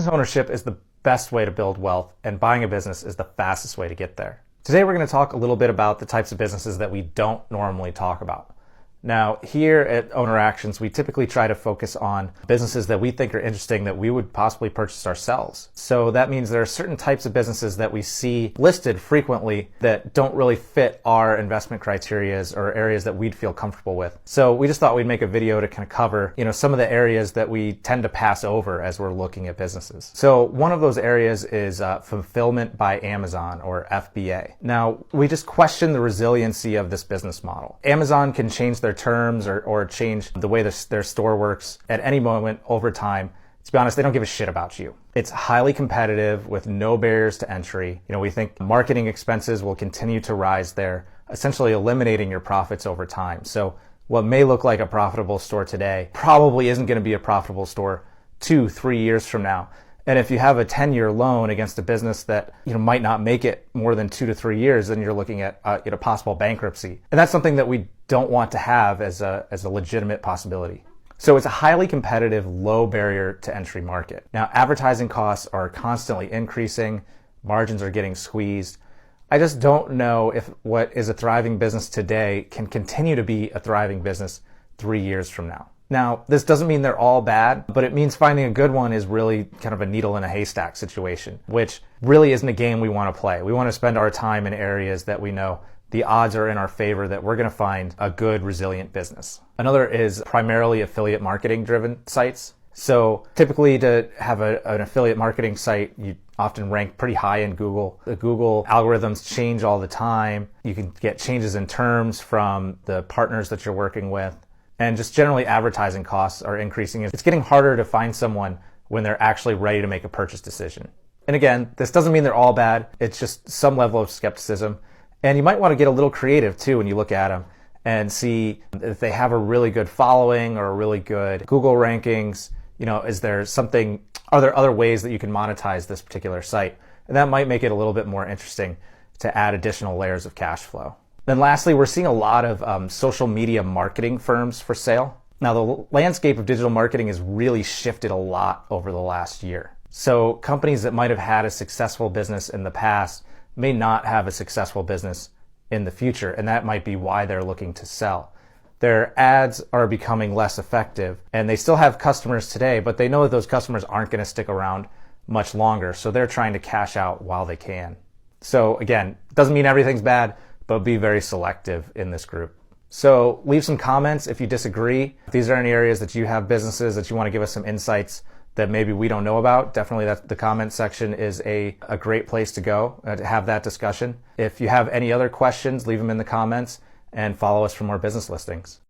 Business ownership is the best way to build wealth, and buying a business is the fastest way to get there. Today we're going to talk a little bit about the types of businesses that we don't normally talk about. Now, here at Owner Actions, we typically try to focus on businesses that we think are interesting that we would possibly purchase ourselves. So that means there are certain types of businesses that we see listed frequently that don't really fit our investment criteria or areas that we'd feel comfortable with. So we just thought we'd make a video to kind of cover, some of the areas that we tend to pass over as we're looking at businesses. So one of those areas is Fulfillment by Amazon, or FBA. Now, we just question the resiliency of this business model. Amazon can change their terms or change the way their store works at any moment over time. To be honest, they don't give a shit about you. It's highly competitive with no barriers to entry. We think marketing expenses will continue to rise there, essentially eliminating your profits over time. So what may look like a profitable store today probably isn't going to be a profitable store 2-3 years from now. And if you have a 10-year loan against a business that might not make it more than 2 to 3 years, then you're looking at possible bankruptcy. And that's something that we don't want to have as a legitimate possibility. So it's a highly competitive, low barrier to entry market. Now, advertising costs are constantly increasing, margins are getting squeezed. I just don't know if what is a thriving business today can continue to be a thriving business 3 years from now. Now, this doesn't mean they're all bad, but it means finding a good one is really kind of a needle in a haystack situation, which really isn't a game we want to play. We want to spend our time in areas that we know the odds are in our favor that we're going to find a good, resilient business. Another is primarily affiliate marketing driven sites. So typically to have an affiliate marketing site, you often rank pretty high in Google. The Google algorithms change all the time. You can get changes in terms from the partners that you're working with. And just generally advertising costs are increasing. It's getting harder to find someone when they're actually ready to make a purchase decision. And again, this doesn't mean they're all bad. It's just some level of skepticism. And you might want to get a little creative too when you look at them and see if they have a really good following or a really good Google rankings. Are there other ways that you can monetize this particular site? And that might make it a little bit more interesting to add additional layers of cash flow. Then lastly, we're seeing a lot of social media marketing firms for sale. Now, the landscape of digital marketing has really shifted a lot over the last year. So companies that might have had a successful business in the past may not have a successful business in the future, and that might be why they're looking to sell. Their ads are becoming less effective, and they still have customers today, but they know that those customers aren't going to stick around much longer, so they're trying to cash out while they can. So again, doesn't mean everything's bad, but be very selective in this group. So leave some comments if you disagree. If these are any areas that you have businesses that you want to give us some insights that maybe we don't know about, definitely the comment section is a great place to go to have that discussion. If you have any other questions, leave them in the comments and follow us for more business listings.